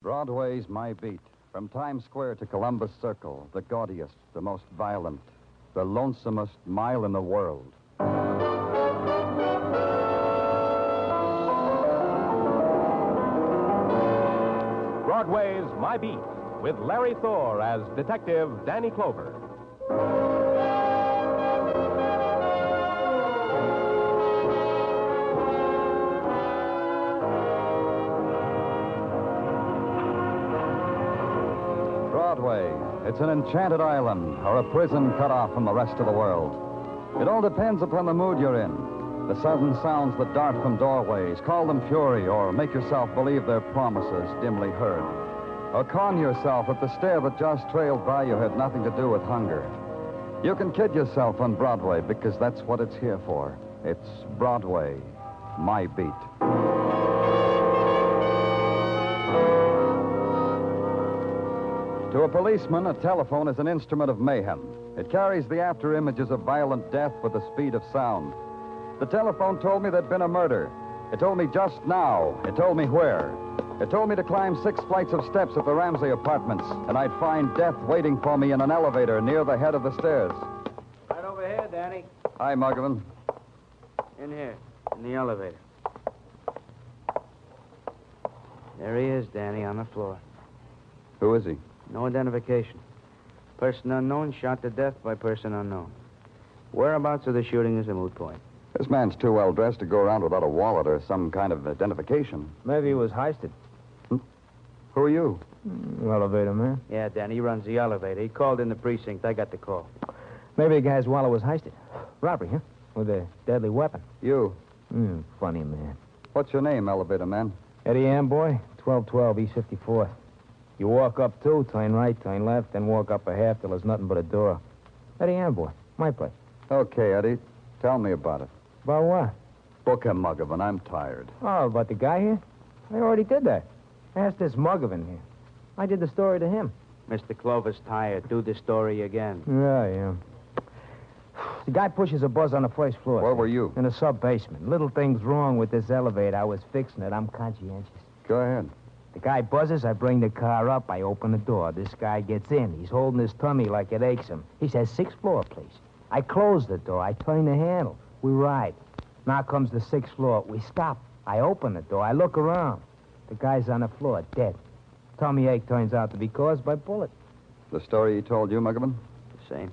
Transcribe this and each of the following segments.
Broadway's my beat. From Times Square to Columbus Circle, the gaudiest, the most violent, the lonesomest mile in the world. Broadway's My Beat, with Larry Thor as Detective Danny Clover. Broadway. It's an enchanted island or a prison cut off from the rest of the world. It all depends upon the mood you're in. The sudden sounds that dart from doorways, call them fury, or make yourself believe they're promises dimly heard. Or con yourself that the stare that just trailed by you had nothing to do with hunger. You can kid yourself on Broadway because that's what it's here for. It's Broadway, my beat. To a policeman, a telephone is an instrument of mayhem. It carries the after images of violent death with the speed of sound. The telephone told me there'd been a murder. It told me just now. It told me where. It told me to climb 6 flights of steps at the Ramsey apartments, and I'd find death waiting for me in an elevator near the head of the stairs. Right over here, Danny. Hi, Muggavan. In here, in the elevator. There he is, Danny, on the floor. Who is he? No identification. Person unknown, shot to death by person unknown. Whereabouts of the shooting is a moot point. This man's too well dressed to go around without a wallet or some kind of identification. Maybe he was heisted. Who are you? Elevator man. Yeah, Danny, he runs the elevator. He called in the precinct. I got the call. Maybe the guy's wallet was heisted. Robbery, huh? With a deadly weapon. You. Funny man. What's your name, elevator man? Eddie Amboy, 1212 East 54th. You walk up 2, turn right, turn left, then walk up a half till there's nothing but a door. Eddie Amboy, my place. Okay, Eddie. Tell me about it. About what? Book him, Muggavan. I'm tired. Oh, about the guy here? I already did that. Ask this Muggavan here. I did the story to him. Mr. Clover's tired. Do the story again. Yeah. The guy pushes a buzz on the first floor. Where were you? In the sub-basement. Little thing's wrong with this elevator. I was fixing it. I'm conscientious. Go ahead. The guy buzzes. I bring the car up. I open the door. This guy gets in. He's holding his tummy like it aches him. He says, 6th floor, please. I close the door. I turn the handle. We ride. Now comes the 6th floor. We stop. I open the door. I look around. The guy's on the floor, dead. Tummy ache turns out to be caused by bullet. The story he told you, Muggavan? The same.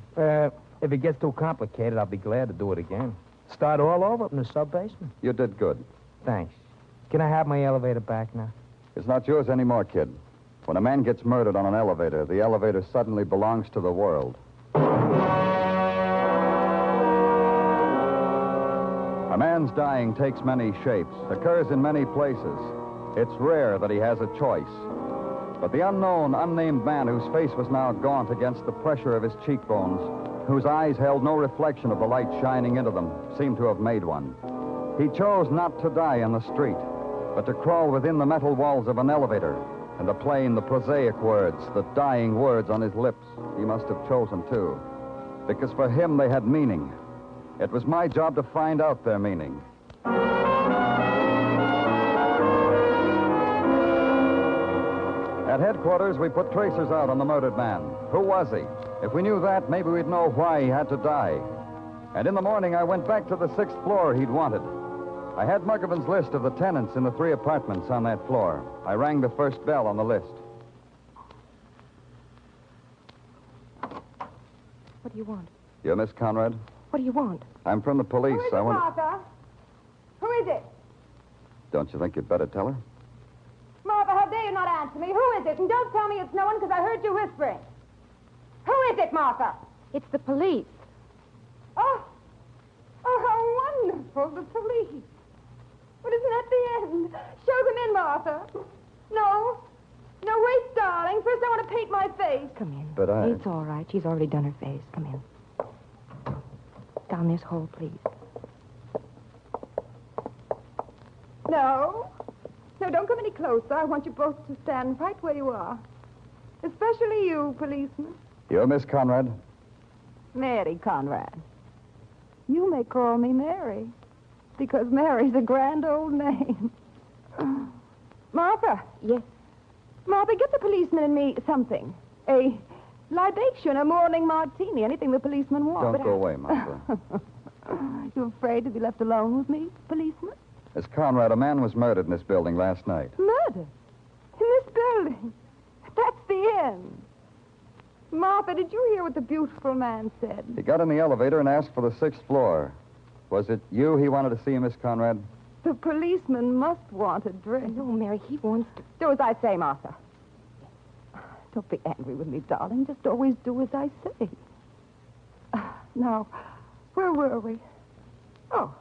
If it gets too complicated, I'll be glad to do it again. Start all over up in the sub-basement. You did good. Thanks. Can I have my elevator back now? It's not yours anymore, kid. When a man gets murdered on an elevator, the elevator suddenly belongs to the world. A man's dying takes many shapes, occurs in many places. It's rare that he has a choice. But the unknown, unnamed man whose face was now gaunt against the pressure of his cheekbones, whose eyes held no reflection of the light shining into them, seemed to have made one. He chose not to die in the street, but to crawl within the metal walls of an elevator and to plain the prosaic words, the dying words on his lips. He must have chosen, too, because for him they had meaning. It was my job to find out their meaning. At headquarters, we put tracers out on the murdered man. Who was he? If we knew that, maybe we'd know why he had to die. And in the morning, I went back to the 6th floor he'd wanted. I had Muggavan's list of the tenants in the 3 apartments on that floor. I rang the first bell on the list. What do you want? You're Miss Conrad? What do you want? I'm from the police. Who is it, Martha? Who is it? Don't you think you'd better tell her? Martha, how dare you not answer me? Who is it? And don't tell me it's no one, because I heard you whispering. Who is it, Martha? It's the police. Oh, how wonderful, the police. But isn't that the end? Show them in, Martha. No, wait, darling. First I want to paint my face. Come in. But I... It's all right. She's already done her face. Come in. Down this hole, please. No, don't come any closer. I want you both to stand right where you are. Especially you, policeman. You're Miss Conrad? Mary Conrad. You may call me Mary, because Mary's a grand old name. Martha. Yes. Martha, get the policeman and me something. A libation, a morning martini, anything the policeman wants. Don't go away, Martha. You afraid to be left alone with me, policeman? Miss Conrad, a man was murdered in this building last night. Murder? In this building? That's the end. Martha, did you hear what the beautiful man said? He got in the elevator and asked for the 6th floor. Was it you he wanted to see, Miss Conrad? The policeman must want a drink. No, Mary, he wants to. Do as I say, Martha. Don't be angry with me, darling. Just always do as I say. Now, where were we? Oh,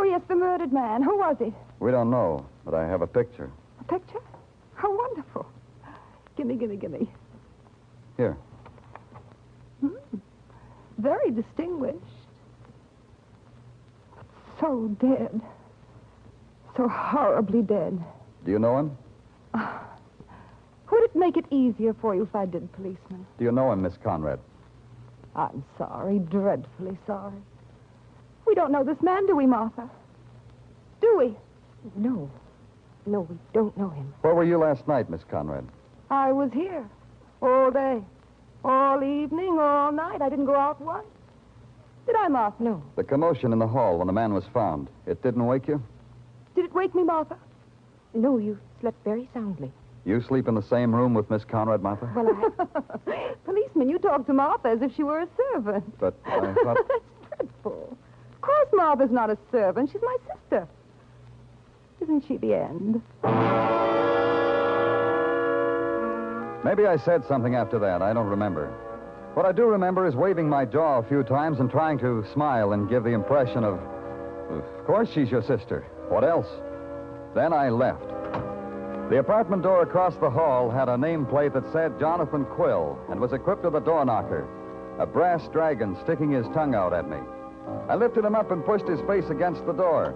yes, the murdered man. Who was he? We don't know, but I have a picture. A picture? How wonderful. Gimme. Here. Very distinguished. So dead. So horribly dead. Do you know him? Would it make it easier for you if I did, policeman? Do you know him, Miss Conrad? I'm sorry, dreadfully sorry. We don't know this man, do we, Martha? Do we? No. No, we don't know him. Where were you last night, Miss Conrad? I was here. All day. All evening, all night. I didn't go out once. Did I, Martha? No. The commotion in the hall when the man was found, it didn't wake you? Did it wake me, Martha? No, you slept very soundly. You sleep in the same room with Miss Conrad, Martha? Well, Policeman, you talk to Martha as if she were a servant. But I thought... That's dreadful. Of course Martha's not a servant. She's my sister. Isn't she the end? Maybe I said something after that. I don't remember. What I do remember is waving my jaw a few times and trying to smile and give the impression of course she's your sister. What else? Then I left. The apartment door across the hall had a nameplate that said Jonathan Quill and was equipped with a door knocker, a brass dragon sticking his tongue out at me. I lifted him up and pushed his face against the door.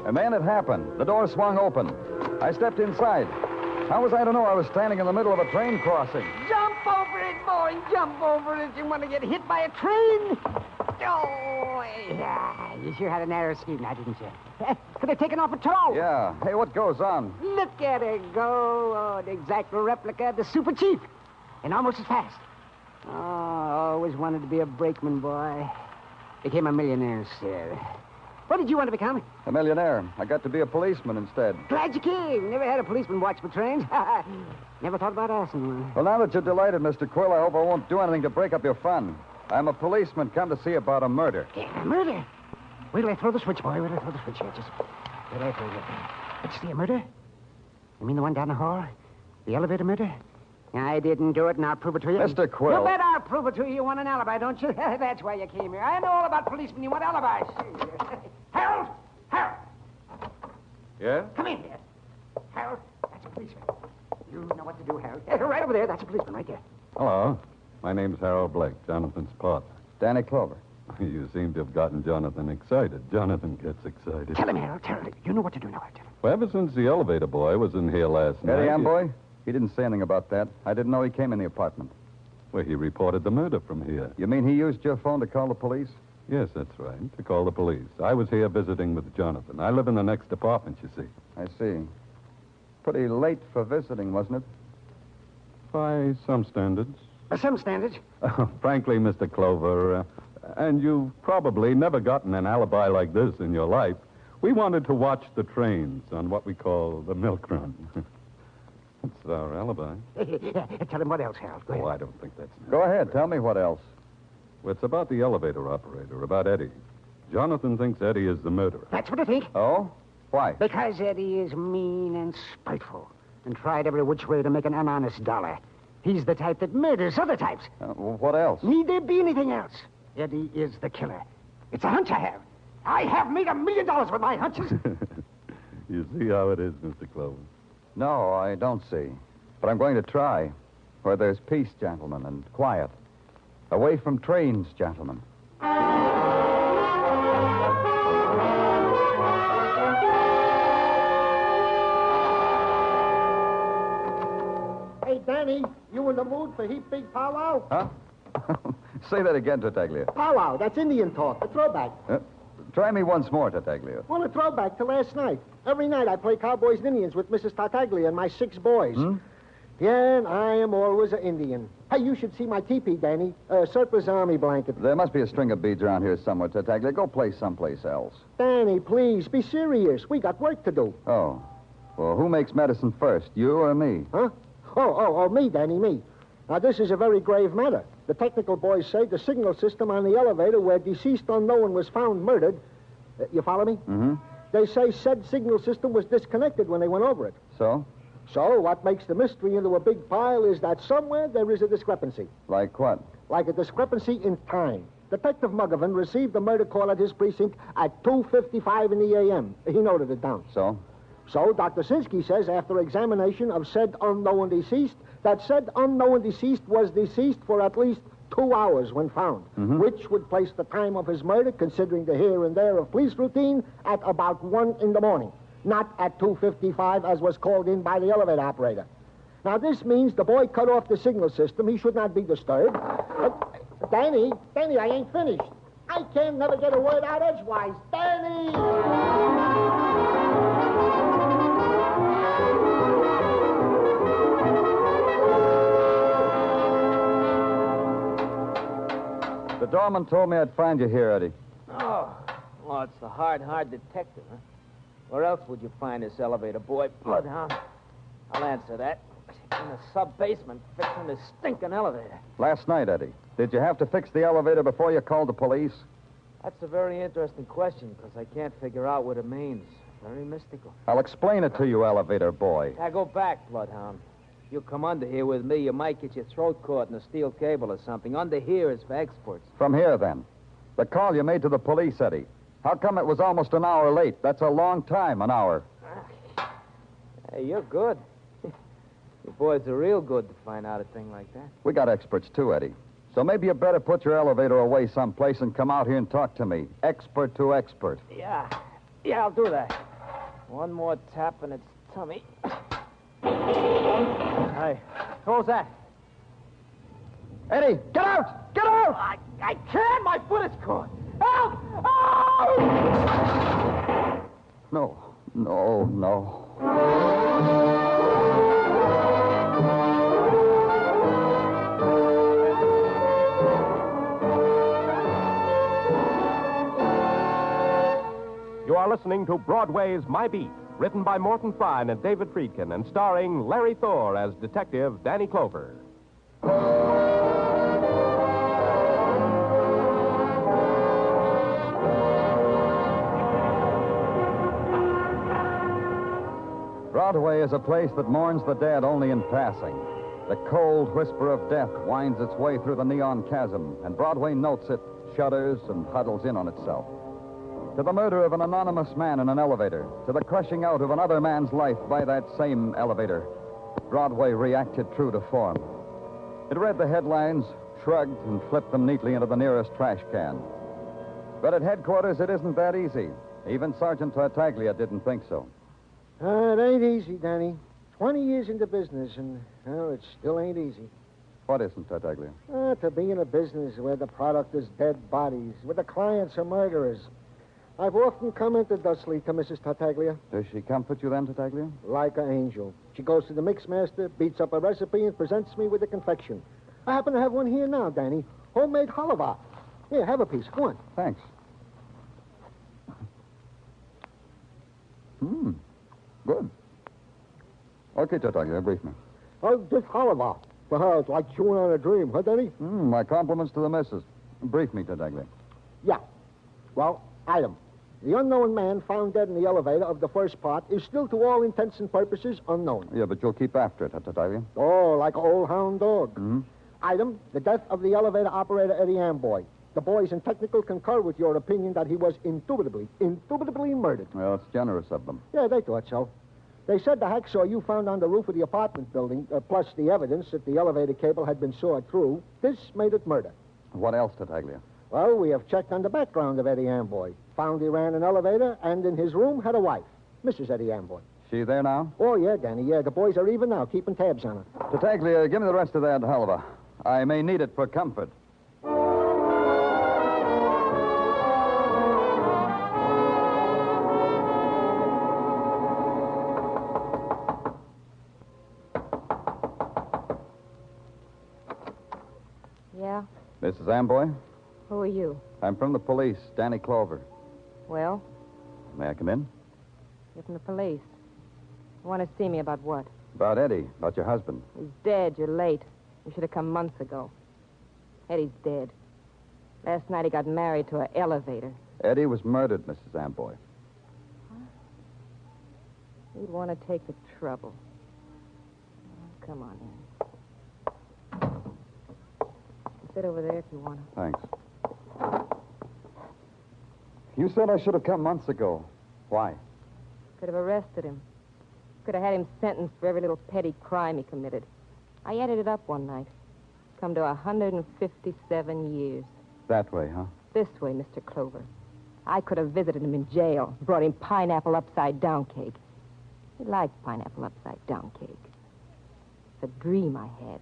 And then it happened. The door swung open. I stepped inside. How was I to know I was standing in the middle of a train crossing? Jump over it, boy. Jump over it. You want to get hit by a train? Oh, yeah. You sure had a narrow squeak now, didn't you? Could have taken off a toe. Yeah. Hey, what goes on? Look at her go. Oh, the exact replica of the Super Chief. And almost as fast. Oh, I always wanted to be a brakeman, boy. Became a millionaire instead. What did you want to become? A millionaire. I got to be a policeman instead. Glad you came. Never had a policeman watch for trains. Never thought about asking one. Well, now that you're delighted, Mr. Quill, I hope I won't do anything to break up your fun. I'm a policeman come to see about a murder. Yeah, murder? Wait till I throw the switch, boy. Wait till I throw the switch here. Just wait till I throw it. What's the murder? You mean the one down the hall? The elevator murder? I didn't do it, and I'll prove it to you. Mr. Quill. You bet I'll prove it to you. You want an alibi, don't you? That's why you came here. I know all about policemen. You want alibis. Harold! Harold! Yeah? Come in here. Harold, that's a policeman. You know what to do, Harold. Right over there. That's a policeman right there. Hello. My name's Harold Blake, Jonathan's partner. Danny Clover. You seem to have gotten Jonathan excited. Jonathan gets excited. Tell him, Harold. Tell him. You know what to do now. Tell him. Well, ever since the elevator boy was in here last night... Eddie Amboy? He didn't say anything about that. I didn't know he came in the apartment. Well, he reported the murder from here. You mean he used your phone to call the police? Yes, that's right, to call the police. I was here visiting with Jonathan. I live in the next apartment, you see. I see. Pretty late for visiting, wasn't it? By some standards. By some standards. Frankly, Mr. Clover, and you've probably never gotten an alibi like this in your life, we wanted to watch the trains on what we call the milk run. That's our alibi. Tell him what else, Harold. Go ahead. Oh, I don't think that's... Go ahead. Tell me what else. Well, it's about the elevator operator, about Eddie. Jonathan thinks Eddie is the murderer. That's what I think. Oh? Why? Because Eddie is mean and spiteful and tried every which way to make an honest dollar. He's the type that murders other types. What else? Need there be anything else? Eddie is the killer. It's a hunch I have. I have made $1 million with my hunches. You see how it is, Mr. Clover. No, I don't see. But I'm going to try. Where there's peace, gentlemen, and quiet. Away from trains, gentlemen. Hey, Danny, you in the mood for heap big powwow? Huh? Say that again, Tartaglia. Powwow, that's Indian talk, a throwback. Try me once more, Tartaglia. Well, a throwback to last night. Every night I play Cowboys and Indians with Mrs. Tartaglia and my 6 boys. Bien, I am always an Indian. Hey, you should see my teepee, Danny. Surplus army blanket. There must be a string of beads around here somewhere, Tartaglia. Go play someplace else. Danny, please, be serious. We got work to do. Oh. Well, who makes medicine first, you or me? Huh? Oh, me, Danny, me. Now, this is a very grave matter. The technical boys say the signal system on the elevator where deceased unknown was found murdered. You follow me? Mm-hmm. They say said signal system was disconnected when they went over it. So? So, what makes the mystery into a big pile is that somewhere there is a discrepancy. Like what? Like a discrepancy in time. Detective Muggovan received the murder call at his precinct at 2:55 in the a.m. He noted it down. So? So, Dr. Sinsky says, after examination of said unknown deceased, that said unknown deceased was deceased for at least 2 hours when found, which would place the time of his murder, considering the here and there of police routine, at about 1 in the morning, not at 2:55 as was called in by the elevator operator. Now, this means the boy cut off the signal system. He should not be disturbed. Danny, I ain't finished. I can never get a word out edgewise. Danny! The doorman told me I'd find you here, Eddie. Oh, well, it's the hard detective, huh? Where else would you find this elevator boy, Bloodhound? I'll answer that. In the sub-basement, fixing this stinking elevator. Last night, Eddie. Did you have to fix the elevator before you called the police? That's a very interesting question, because I can't figure out what it means. Very mystical. I'll explain it to you, elevator boy. Now, go back, Bloodhound. You come under here with me, you might get your throat caught in a steel cable or something. Under here is for experts. From here, then. The call you made to the police, Eddie. How come it was almost an hour late? That's a long time, an hour. Hey, you're good. You boys are real good to find out a thing like that. We got experts, too, Eddie. So maybe you better put your elevator away someplace and come out here and talk to me. Expert to expert. Yeah, I'll do that. One more tap in its tummy. Hey, who's that? Eddie, get out! Get out! I can't! My foot is caught! Help! Oh! No. You are listening to Broadway's My Beat, written by Morton Fine and David Friedkin, and starring Larry Thor as Detective Danny Clover. Broadway is a place that mourns the dead only in passing. The cold whisper of death winds its way through the neon chasm, and Broadway notes it, shudders, and huddles in on itself. To the murder of an anonymous man in an elevator, to the crushing out of another man's life by that same elevator, Broadway reacted true to form. It read the headlines, shrugged, and flipped them neatly into the nearest trash can. But at headquarters, it isn't that easy. Even Sergeant Tartaglia didn't think so. It ain't easy, Danny. 20 years into business, and, well, it still ain't easy. What isn't, Tartaglia? To be in a business where the product is dead bodies, where the clients are murderers. I've often commented thusly to Mrs. Tartaglia. Does she comfort you then, Tartaglia? Like an angel. She goes to the mixmaster, beats up a recipe, and presents me with a confection. I happen to have one here now, Danny. Homemade halva. Here, have a piece. Go on. Thanks. Good. Okay, Tartaglia, brief me. Oh, this halva. For her, it's like chewing on a dream, huh, Danny? My compliments to the missus. Brief me, Tartaglia. Yeah. Well, item. The unknown man found dead in the elevator of the first part is still, to all intents and purposes, unknown. Yeah, but you'll keep after it, Tartaglia. Oh, like an old hound dog. Item, the death of the elevator operator, Eddie Amboy. The boys in technical concur with your opinion that he was indubitably murdered. Well, it's generous of them. Yeah, they thought so. They said the hacksaw you found on the roof of the apartment building, plus the evidence that the elevator cable had been sawed through, this made it murder. What else, Tartaglia? Well, we have checked on the background of Eddie Amboy. Found he ran an elevator, and in his room had a wife, Mrs. Eddie Amboy. She there now? Oh, yeah, Danny, yeah. The boys are even now, keeping tabs on her. Tartaglia, give me the rest of that halva. I may need it for comfort. Yeah? Mrs. Amboy? Who are you? I'm from the police, Danny Clover. Well, May I come in? you're from the police. You want to see me about what? About Eddie, about your husband. He's dead. You're late. You should have come months ago. Eddie's dead. Last night he got married to an elevator. Eddie was murdered, Mrs. Amboy. You'd want to take the trouble. Oh, come on in. Sit over there if you want to. Thanks. You said I should have come months ago. Why? Could have arrested him. Could have had him sentenced for every little petty crime he committed. I added it up one night. Come to 157 years. That way, huh? This way, Mr. Clover. I could have visited him in jail, brought him pineapple upside-down cake. He liked pineapple upside-down cake. It's a dream I had.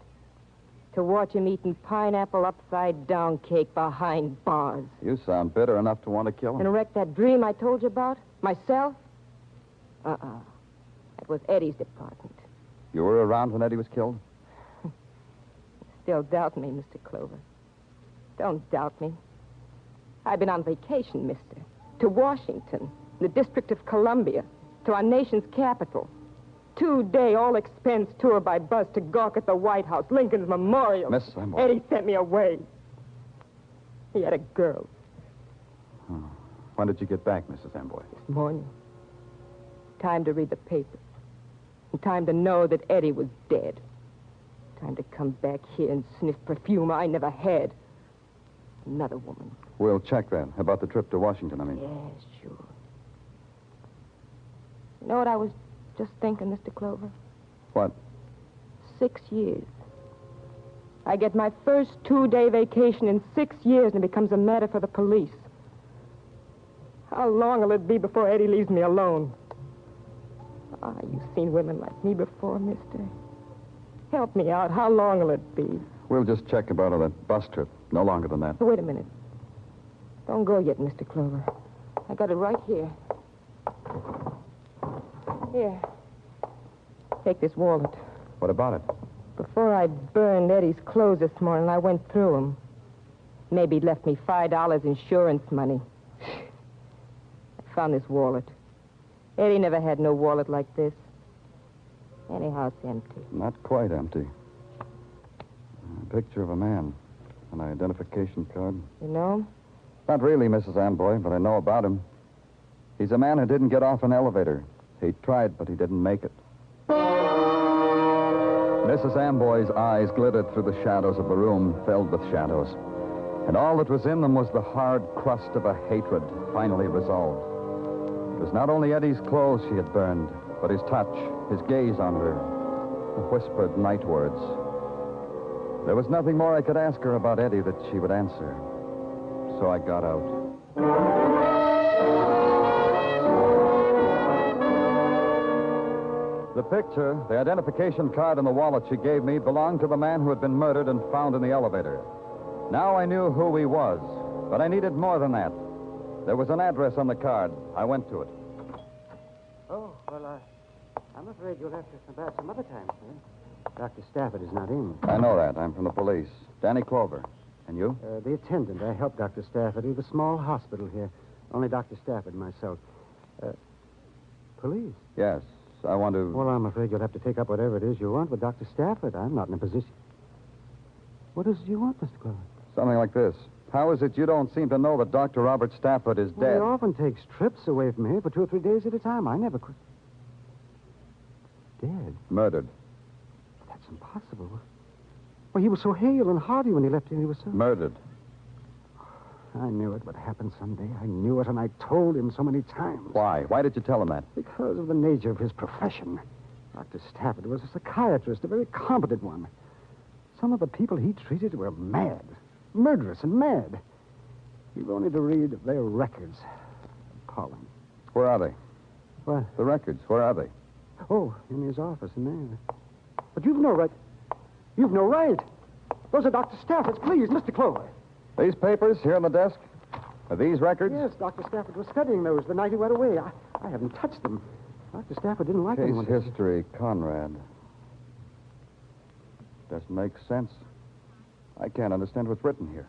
To watch him eating pineapple upside-down cake behind bars. You sound bitter enough to want to kill him. And wreck that dream I told you about? Myself? That was Eddie's department. You were around when Eddie was killed? Still doubt me, Mr. Clover. Don't doubt me. I've been on vacation, mister. To Washington, the District of Columbia, to our nation's capital. 2-day all-expense tour by bus to gawk at the White House, Lincoln's Memorial. Miss Amboy. Eddie sent me away. He had a girl. Oh. When did you get back, Mrs. Amboy? This morning. Time to read the papers. And time to know that Eddie was dead. Time to come back here and sniff perfume I never had. Another woman. We'll check that. About the trip to Washington, I mean. Yes, sure. You know what I was just thinking, Mr. Clover? What? 6 years. I get my first 2-day vacation in 6 years, and it becomes a matter for the police. How long will it be before Eddie leaves me alone? You've seen women like me before, mister. Help me out. How long will it be? We'll just check about that bus trip. No longer than that. Wait a minute. Don't go yet, Mr. Clover. I got it right here. Here. Take this wallet. What about it? Before I burned Eddie's clothes this morning, I went through them. Maybe he'd left me $5 insurance money. I found this wallet. Eddie never had no wallet like this. Anyhow, it's empty. Not quite empty. A picture of a man. An identification card. You know him? Not really, Mrs. Amboy, but I know about him. He's a man who didn't get off an elevator. He tried, but he didn't make it. Mrs. Amboy's eyes glittered through the shadows of the room filled with shadows. And all that was in them was the hard crust of a hatred finally resolved. It was not only Eddie's clothes she had burned, but his touch, his gaze on her, the whispered night words. There was nothing more I could ask her about Eddie that she would answer. So I got out. The picture, the identification card, and the wallet she gave me belonged to the man who had been murdered and found in the elevator. Now I knew who he was, but I needed more than that. There was an address on the card. I went to it. Oh, well, I'm afraid you'll have to come back some other time, sir. Dr. Stafford is not in. I know that. I'm from the police. Danny Clover. And you? The attendant. I helped Dr. Stafford. We have a small hospital here. Only Dr. Stafford and myself. Police? Yes. I want to... Well, I'm afraid you'll have to take up whatever it is you want with Dr. Stafford. I'm not in a position. What is it you want, Mr. Clover? Something like this. How is it you don't seem to know that Dr. Robert Stafford is dead? He often takes trips away from here for 2 or 3 days at a time. I never could. Dead? Murdered. That's impossible. Well, he was so hale and hearty when he left here. He was so... Murdered. I knew it would happen someday. I knew it, and I told him so many times. Why? Why did you tell him that? Because of the nature of his profession. Dr. Stafford was a psychiatrist, a very competent one. Some of the people he treated were mad. Murderous and mad. You've only to read their records. Appalling. Where are they? What? The records, where are they? Oh, in his office in there. But you've no right. You've no right. Those are Dr. Stafford's. Please, Mr. Clover. These papers here on the desk? Are these records? Yes, Dr. Stafford was studying those the night he went away. I haven't touched them. Dr. Stafford didn't like Case anyone. history, Conrad. Doesn't make sense. I can't understand what's written here.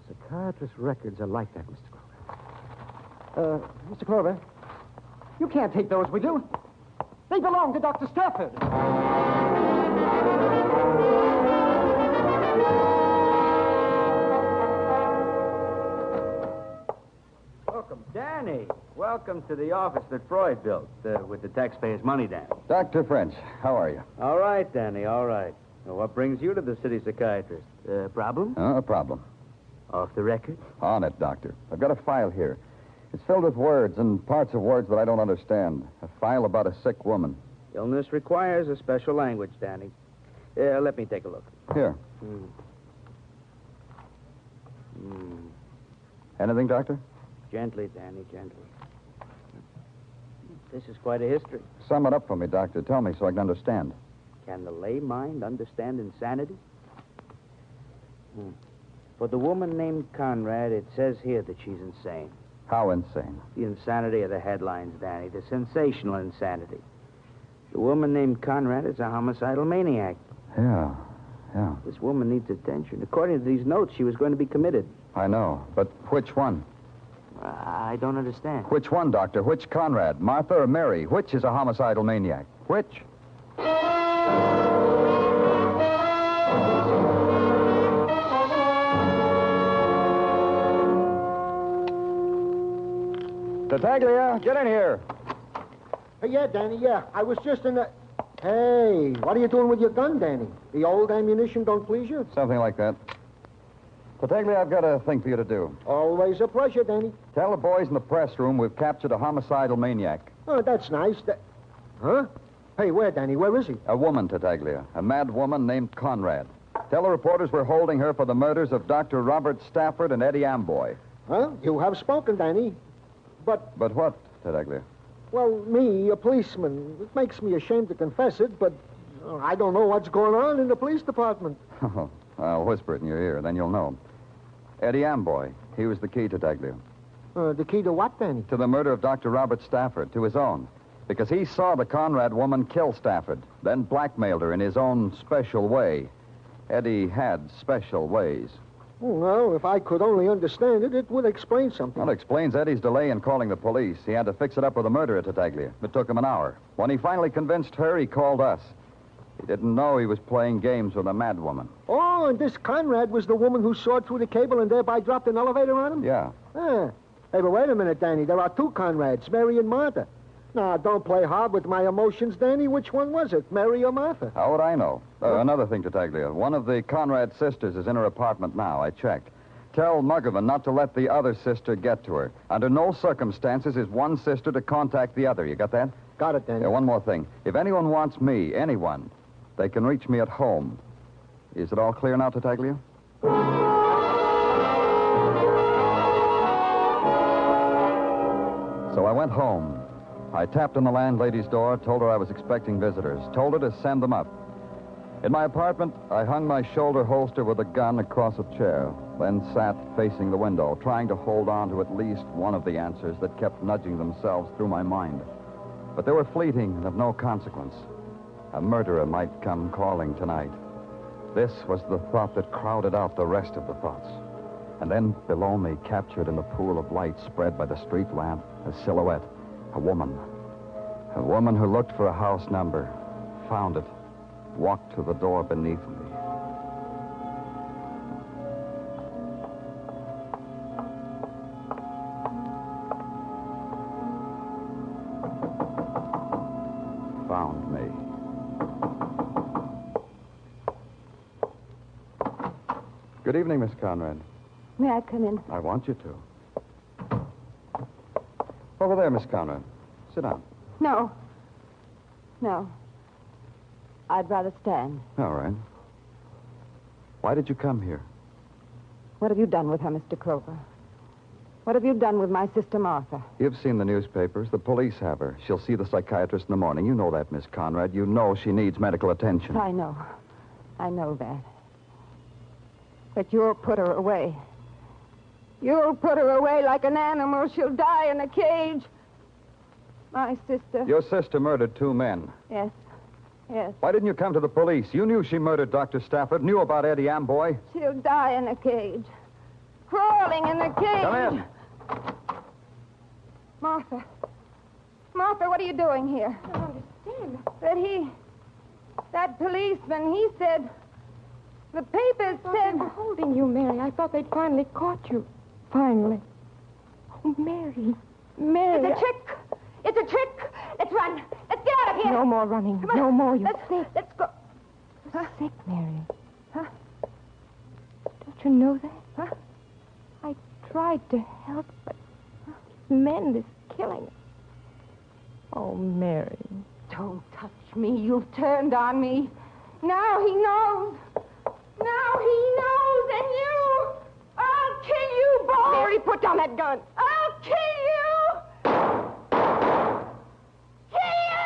Psychiatrist records are like that, Mr. Clover. Mr. Clover, you can't take those with you. They belong to Dr. Stafford. Welcome, Danny. Welcome to the office that Freud built with the taxpayers' money down. Dr. French, how are you? All right, Danny, all right. Well, what brings you to the city psychiatrist? Problem? A problem. Off the record? On it, Doctor. I've got a file here. It's filled with words and parts of words that I don't understand. A file about a sick woman. Illness requires a special language, Danny. Let me take a look. Here. Anything, Doctor? Gently, Danny, gently. This is quite a history. Sum it up for me, Doctor. Tell me so I can understand. Can the lay mind understand insanity? For the woman named Conrad, it says here that she's insane. How insane? The insanity of the headlines, Danny. The sensational insanity. The woman named Conrad is a homicidal maniac. Yeah. This woman needs attention. According to these notes, she was going to be committed. I know, but which one? I don't understand. Which one, Doctor? Which Conrad? Martha or Mary? Which is a homicidal maniac? Which? Tartaglia, get in here. Yeah, Danny, yeah. I was just in the... Hey, what are you doing with your gun, Danny? The old ammunition don't please you? Something like that. Tartaglia, I've got a thing for you to do. Always a pleasure, Danny. Tell the boys in the press room we've captured a homicidal maniac. Oh, that's nice. Huh? Hey, where, Danny? Where is he? A woman, Tartaglia. A mad woman named Conrad. Tell the reporters we're holding her for the murders of Dr. Robert Stafford and Eddie Amboy. Huh? You have spoken, Danny. But what, Tartaglia? Well, me, a policeman. It makes me ashamed to confess it, but I don't know what's going on in the police department. Oh, I'll whisper it in your ear, then you'll know. Eddie Amboy, he was the key, Tartaglia. The key to what, Danny? To the murder of Dr. Robert Stafford, to his own. Because he saw the Conrad woman kill Stafford, then blackmailed her in his own special way. Eddie had special ways. Well, if I could only understand it, it would explain something. Well, it explains Eddie's delay in calling the police. He had to fix it up with a murderer, Tartaglia. It took him an hour. When he finally convinced her, he called us. He didn't know he was playing games with a mad woman. Oh, and this Conrad was the woman who sawed through the cable and thereby dropped an elevator on him? Yeah. Hey, but wait a minute, Danny. There are two Conrads, Mary and Martha. Now, don't play hard with my emotions, Danny. Which one was it, Mary or Martha? How would I know? Another thing, Tartaglia. One of the Conrad sisters is in her apartment now. I checked. Tell Muggerman not to let the other sister get to her. Under no circumstances is one sister to contact the other. You got that? Got it, Danny. Yeah, one more thing. If anyone wants me, anyone, they can reach me at home. Is it all clear now, Tartaglia? So I went home. I tapped on the landlady's door, told her I was expecting visitors, told her to send them up. In my apartment, I hung my shoulder holster with a gun across a chair, then sat facing the window, trying to hold on to at least one of the answers that kept nudging themselves through my mind. But they were fleeting and of no consequence. A murderer might come calling tonight. This was the thought that crowded out the rest of the thoughts. And then below me, captured in the pool of light spread by the street lamp, a silhouette. A woman. A woman who looked for a house number, found it, walked to the door beneath me. Found me. Good evening, Miss Conrad. May I come in? I want you to. Over there, Miss Conrad. Sit down. No. No. I'd rather stand. All right. Why did you come here? What have you done with her, Mr. Clover? What have you done with my sister Martha? You've seen the newspapers. The police have her. She'll see the psychiatrist in the morning. You know that, Miss Conrad. You know she needs medical attention. I know. I know that. But you'll put her away. You'll put her away like an animal. She'll die in a cage. My sister. Your sister murdered two men. Yes. Yes. Why didn't you come to the police? You knew she murdered Dr. Stafford, knew about Eddie Amboy. She'll die in a cage. Crawling in a cage. Come in. Martha. Martha, what are you doing here? I don't understand. That policeman, he said... The papers said... They were holding you, Mary. I thought they'd finally caught you. Finally. Oh, Mary. Mary. It's a trick. It's a trick. Let's run. Let's get out of here. No more running. Come on. No more. You're Let's go. You're sick, Mary. Huh? Don't you know that? Huh? I tried to help, but these men, this killing. Oh, Mary. Don't touch me. You've turned on me. Now he knows. Now he knows, and you... I'll kill you both. Mary, put down that gun. I'll kill you. Kill you.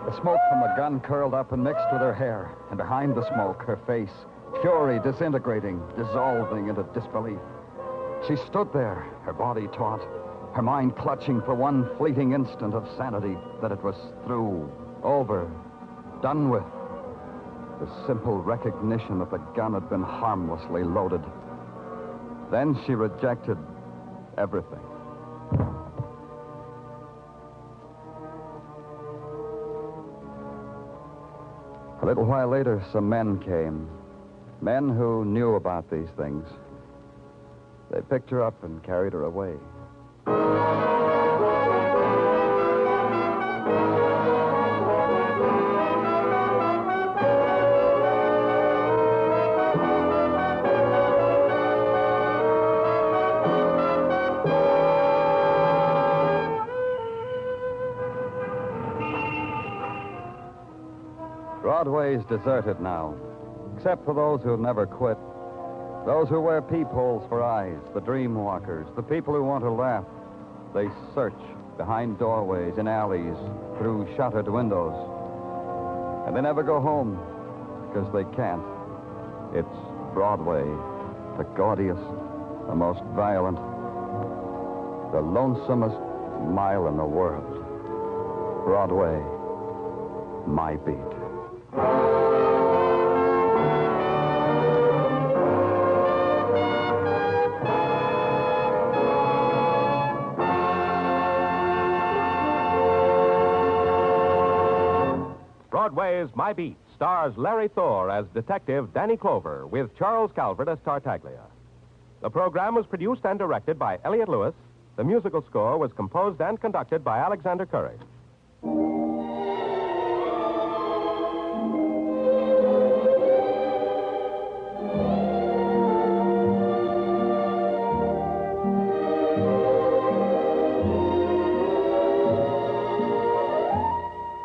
The smoke from a gun curled up and mixed with her hair, and behind the smoke, her face, fury disintegrating, dissolving into disbelief. She stood there, her body taut, her mind clutching for one fleeting instant of sanity that it was through, over, done with. The simple recognition that the gun had been harmlessly loaded. Then she rejected everything. A little while later, some men came. Men who knew about these things. They picked her up and carried her away. Broadway's deserted now, except for those who've never quit. Those who wear peepholes for eyes, the dream walkers, the people who want to laugh. They search behind doorways, in alleys, through shuttered windows. And they never go home, because they can't. It's Broadway, the gaudiest, the most violent, the lonesomest mile in the world. Broadway, my beat. Broadway's My Beat stars Larry Thor as Detective Danny Clover with Charles Calvert as Tartaglia. The program was produced and directed by Elliott Lewis. The musical score was composed and conducted by Alexander Courage.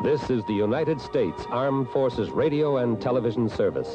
This is the United States Armed Forces Radio and Television Service.